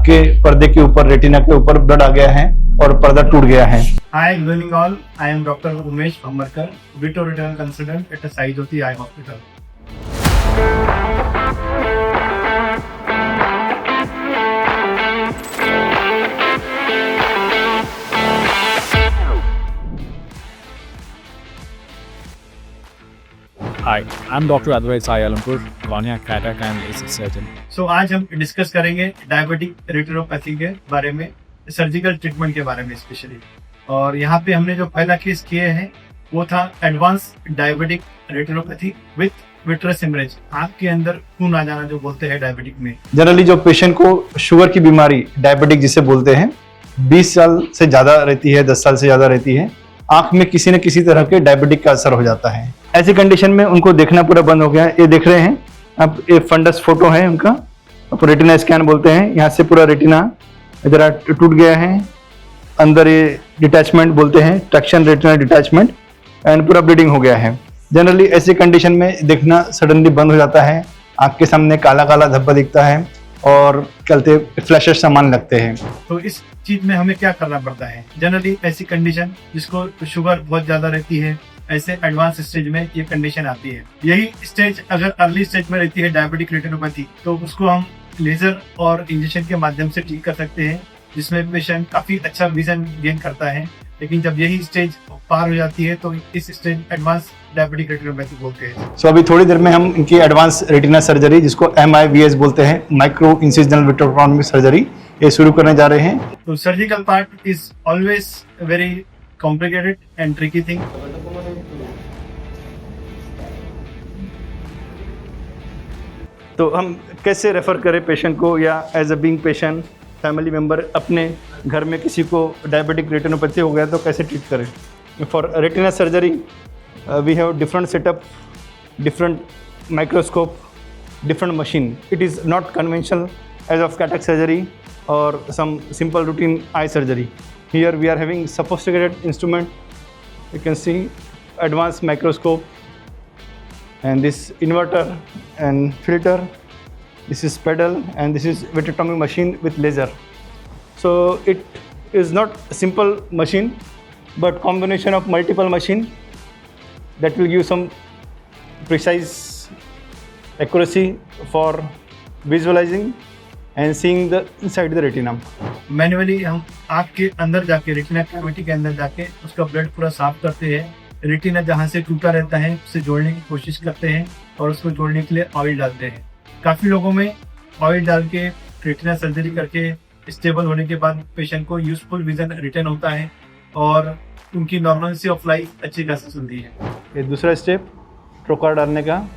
आपके पर्दे के ऊपर, रेटिना के ऊपर ब्लड आ गया है और पर्दा टूट गया है। Hi, good evening all. I am Dr. Umesh Bhambarkar, Vito Retinal Consultant at Sai Jyoti Eye Hospital. Hi, I'm Dr. Advait Sai Alampur, Vanya Cataract and LASIK surgeon. So आज हम डिस्कस करेंगे डायबिटिक रेटिनोपैथी के बारे में, surgical treatment के बारे में specially. और यहाँ पे हमने जो पहला केस किए हैं वो था advance diabetic retinopathy with vitreous haemorrhage, आँख के अंदर खून आ जाना जो बोलते हैं डायबिटिक में। जनरली जो पेशेंट को शुगर की बीमारी, डायबिटिक जिसे बोलते हैं, 20 साल से ज्यादा रहती है, 10 साल से ज्यादा रहती है, आंख में किसी न किसी तरह के डायबिटिक का असर हो जाता है। ऐसी कंडीशन में उनको देखना पूरा बंद हो गया है। ये देख रहे हैं आप, ये फंडस फोटो है उनका, आप रेटिना स्कैन बोलते हैं। यहाँ से पूरा रेटिना जरा टूट गया है, अंदर ये डिटैचमेंट बोलते हैं, ट्रैक्शन रेटिना डिटैचमेंट, एंड पूरा ब्लीडिंग हो गया है। जनरली ऐसी कंडीशन में देखना सडनली बंद हो जाता है, आंख के सामने काला काला धब्बा दिखता है और चलते फ्लैशेस सामान लगते हैं। तो इस चीज में हमें क्या करना पड़ता है? जनरली ऐसी कंडीशन जिसको शुगर बहुत ज्यादा रहती है, ऐसे एडवांस स्टेज में ये कंडीशन आती है। यही स्टेज अगर अर्ली स्टेज में रहती है डायबिटिक रेटिनोपैथी, तो उसको हम लेजर और इंजेक्शन के माध्यम से ठीक कर सकते हैं, जिसमें पेशेंट काफी अच्छा विजन गेन करता है। लेकिन जब यही स्टेज पार हो जाती है तो इस स्टेज एडवांस डायबिटिक रेटिनोपैथी बोलते हैं। सो अभी थोड़ी देर में हम इनकी एडवांस रेटिना सर्जरी, जिसको MIVS बोलते हैं, माइक्रो इंसिजनल विट्रोक्रोमी सर्जरी, ये शुरू करने जा रहे हैं। तो surgical part is always very complicated and tricky thing. तो हम कैसे रेफर करें पेशेंट को, या as a being patient family member अपने घर में किसी को डायबिटिक रेटिनोपैथी हो गया तो कैसे ट्रीट करें? For retina surgery we have different setup, different microscope, different machine. It is not conventional as of cataract surgery or some simple routine eye surgery. Here we are having sophisticated instrument. You can see advanced microscope and this inverter and filter. This is pedal and this is vitrectomy machine with laser. So it is not a simple machine, but combination of multiple machine that will give some precise accuracy for visualizing and seeing the inside the retina. Manually हम आँख के अंदर जाके, retina cavity के अंदर जाके उसका blood पूरा साफ करते हैं। रेटिना जहाँ से टूटा रहता है उसे जोड़ने की कोशिश करते हैं और उसको जोड़ने के लिए ऑयल डालते हैं। काफ़ी लोगों में ऑयल डाल के रेटिना सर्जरी करके स्टेबल होने के बाद पेशेंट को यूजफुल विजन रिटर्न होता है और उनकी नॉर्मलसी ऑफ लाइफ अच्छी खासी सुनती है। ये दूसरा स्टेप ट्रोकार डालने का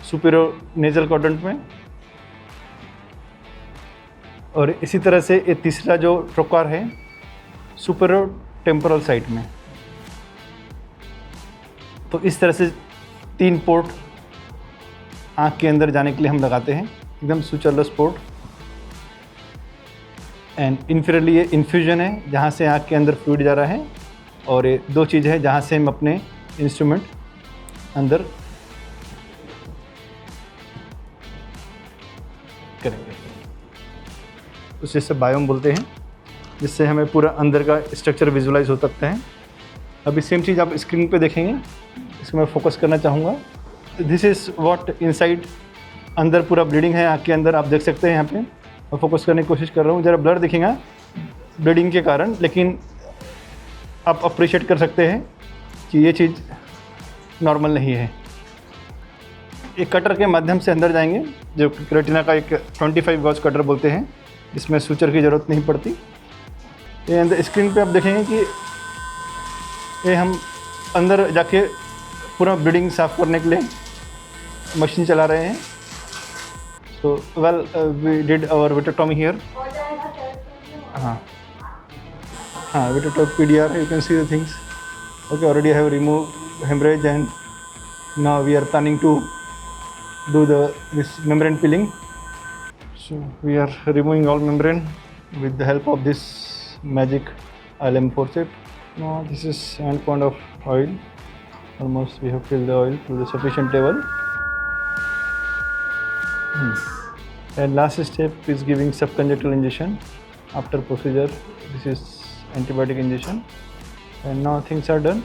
सुपीरियर नेजल क्वाड्रेंट में, और इसी तरह से ये तीसरा जो ट्रोकार है सुपीरियर टेम्पोरल साइड में। तो इस तरह से 3 पोर्ट आँख के अंदर जाने के लिए हम लगाते हैं, एकदम सुचरलेस पोर्ट। एंड इन्फीरियरली ये इन्फ्यूजन है जहाँ से आँख के अंदर फ्लूइड जा रहा है, और ये 2 चीज़ है जहाँ से हम अपने इंस्ट्रूमेंट अंदर करेंगे। उसे से बायोम बोलते हैं, जिससे हमें पूरा अंदर का स्ट्रक्चर विजुलाइज हो सकता है। अभी सेम चीज़ आप स्क्रीन पे देखेंगे, इसको मैं फोकस करना चाहूँगा। दिस इज़ व्हाट इनसाइड, अंदर पूरा ब्लीडिंग है आँख के अंदर, आप देख सकते हैं। यहाँ पे मैं फोकस करने की कोशिश कर रहा हूँ, ज़रा ब्लर दिखेगा ब्लीडिंग के कारण, लेकिन आप अप्रिशिएट कर सकते हैं कि ये चीज़ नॉर्मल नहीं है। एक कटर के माध्यम से अंदर जाएंगे, जो रेटिना का एक 25 गॉज कटर बोलते हैं, इसमें सूचर की ज़रूरत नहीं पड़ती। ये अंदर स्क्रीन पे आप देखेंगे कि ये हम अंदर जाके पूरा ब्लीडिंग साफ करने के लिए मशीन चला रहे हैं। So well we did our vitrectomy here. हाँ हाँ, vitrectomy PDR, you can see the things. Okay, already I have removed hemorrhage and now we are planning to do this membrane peeling. So we are removing all membrane with the help of this magic ILM forceps. Now this is end point of oil. Almost we have filled the oil to the sufficient level. And last step is giving subconjunctival injection after procedure. This is antibiotic injection. And now things are done.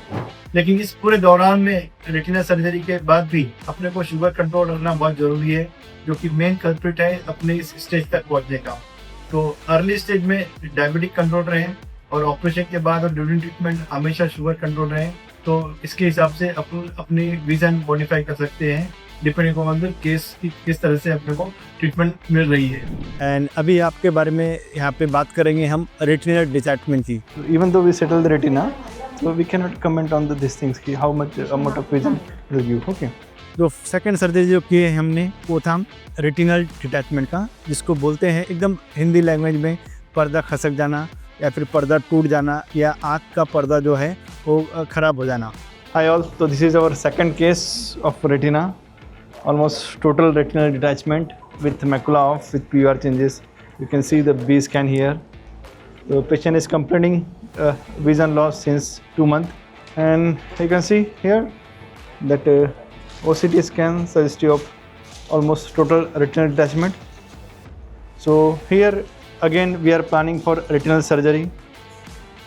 लेकिन इस पूरे दौरान में retina surgery के बाद भी अपने को शुगर कंट्रोल रखना बहुत जरूरी है, जो कि मेन कल्प्रिट है अपने इस स्टेज तक पहुंचने का। तो अर्ली स्टेज में डायबिटिक कंट्रोल रहे और ऑपरेशन के बाद और ड्यूरिंग ट्रीटमेंट हमेशा शुगर कंट्रोल रहे, तो इसके हिसाब से अपनी विजन मॉडिफाई कर सकते हैं डिपेंडिंग ऑन द केस की किस तरह से अपने को ट्रीटमेंट मिल रही है। एंड अभी आपके बारे में यहाँ पे बात करेंगे हम रेटिनल डिटैचमेंट की। So even though we settle the retina, so we cannot comment on these things कि how much amount of vision it will give. Okay. तो सेकंड सर्जरी जो किए हमने वो था रेटिनल डिटैचमेंट का, जिसको बोलते हैं एकदम हिंदी लैंग्वेज में पर्दा खसक जाना या फिर पर्दा टूट जाना या आँख का पर्दा जो है वो ख़राब हो जाना। Hi all. So this is our second case of retina. Almost total retinal detachment with macula off with PUR changes. You can see the B scan here. The patient is complaining vision loss since 2 months, and you can see here that OCT scan suggestive of almost total retinal detachment. So here again we are planning for retinal surgery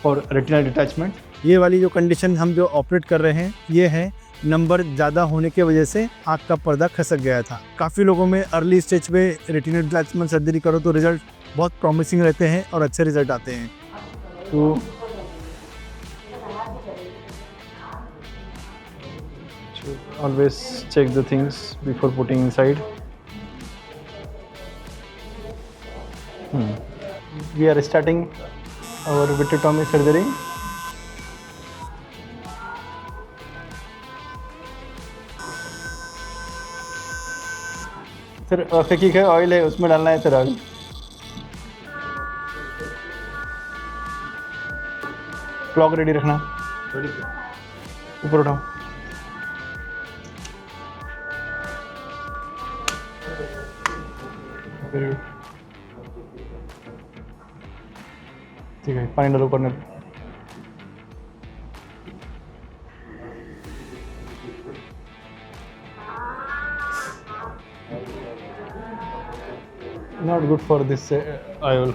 for retinal detachment. ये वाली जो condition हम जो operate कर रहे हैं ये है नंबर ज़्यादा होने की वजह से आँख का पर्दा खसक गया था। काफ़ी लोगों में अर्ली स्टेज पे रेटिनल डिटैचमेंट सर्जरी करो तो रिजल्ट बहुत प्रॉमिसिंग रहते हैं और अच्छे रिजल्ट आते हैं। To always check the things before putting inside. We are starting our vitrectomy surgery. Sir phakic है, ऑयल है, उसमें डालना है सर ऑयल। क्लॉक रेडी रखना, ऊपर उठाओ। ठीक है, पानी डालो ऊपर। Not good for this oil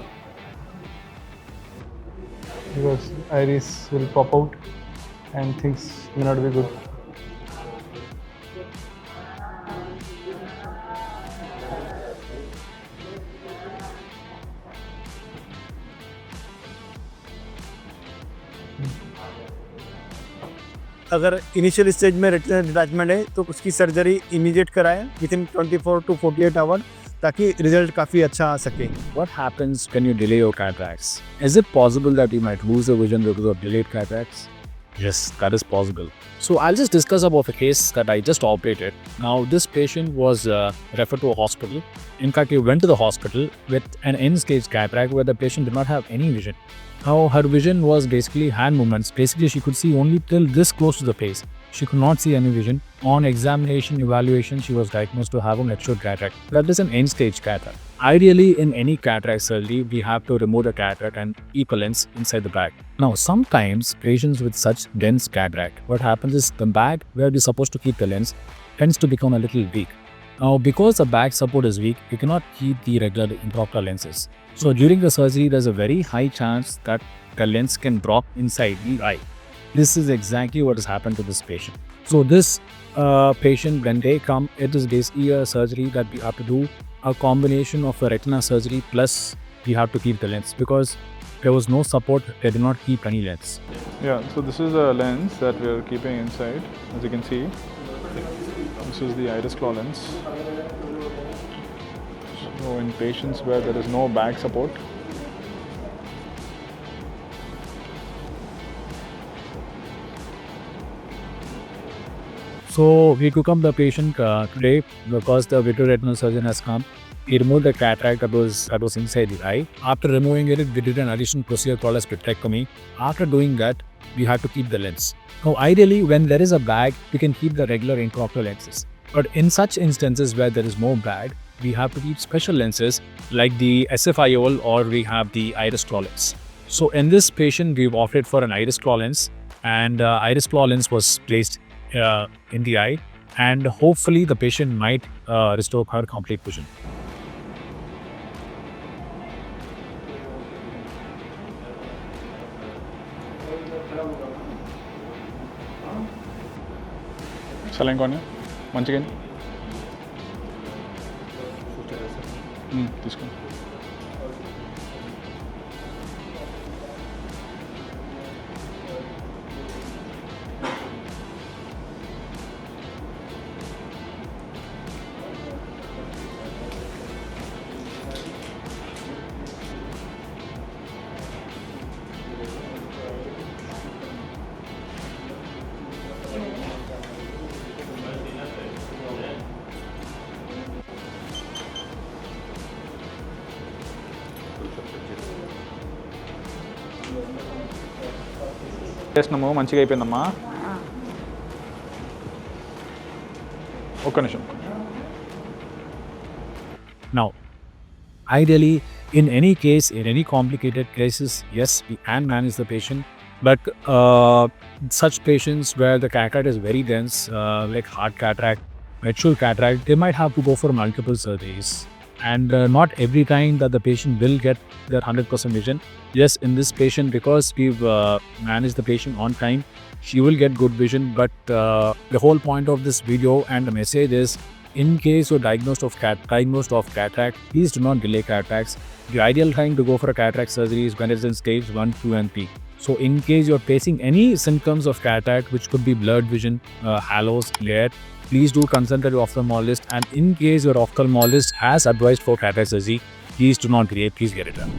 because iris will pop out and things may not be good. अगर इनिशियल स्टेज में रेटिनल डिटैचमेंट है तो उसकी सर्जरी इमीडिएट कराएं विद इन 24 to 48 आवर, ताकि रिजल्ट काफ़ी अच्छा आ सके। What happens when you delay your cataracts? Is it possible that you might lose your vision because of delayed cataracts? Yes, that is possible. So I'll just discuss about a case that I just operated. Now this patient was referred to a hospital. In fact, he went to the hospital with an end-stage cataract where the patient did not have any vision. Now her vision was basically hand movements. Basically, she could see only till this close to the face. She could not see any vision. On examination, evaluation, she was diagnosed to have a mature cataract. That is an end-stage cataract. Ideally, in any cataract surgery, we have to remove the cataract and keep a lens inside the bag. Now, sometimes patients with such dense cataract, what happens is the bag where we're supposed to keep the lens tends to become a little weak. Now, because the bag support is weak, you cannot keep the regular improper lenses. So, during the surgery, there's a very high chance that the lens can drop inside the eye. This is exactly what has happened to this patient. So, this patient, when they come, it is basically a surgery that we have to do, a combination of a retina surgery plus we have to keep the lens because there was no support, they did not keep any lens. Yeah, so this is a lens that we are keeping inside, as you can see. This is the iris claw lens. So in patients where there is no bag support, So we took up the patient today because the vitreoretinal surgeon has come. He removed the cataract that was inside the eye. After removing it, we did an additional procedure called as vitrectomy. After doing that, we had to keep the lens. Now, ideally, when there is a bag, we can keep the regular intraocular lenses. But in such instances where there is no bag, we have to keep special lenses like the SFIOL or we have the iris claw lens. So in this patient, we've opted for an iris claw lens, and iris claw lens was placed in the eye, and hopefully the patient might restore her complete vision. Saline కొని మంచిగా తీసుకోండి. చేసినాము, మంచిగా అయిపోయిందమ్మా. ఒక్క నిమిషం. Now, ideally, in any case, in any complicated cases, yes, we can manage the patient. But such patients where the cataract is very dense, like hard cataract, mature cataract, they might have to go for multiple surgeries. And not every time that the patient will get their 100% vision. Yes, in this patient, because we've managed the patient on time, she will get good vision. But the whole point of this video and the message is, in case you're diagnosed of cataract, please do not delay cataracts. The ideal time to go for a cataract surgery is when it's in stage 1, 2 and 3. So in case you're facing any symptoms of cataract, which could be blurred vision, halos, glare, please do consult your ophthalmologist. And in case your ophthalmologist has advised for cataract surgery, please do not delay, please get it done.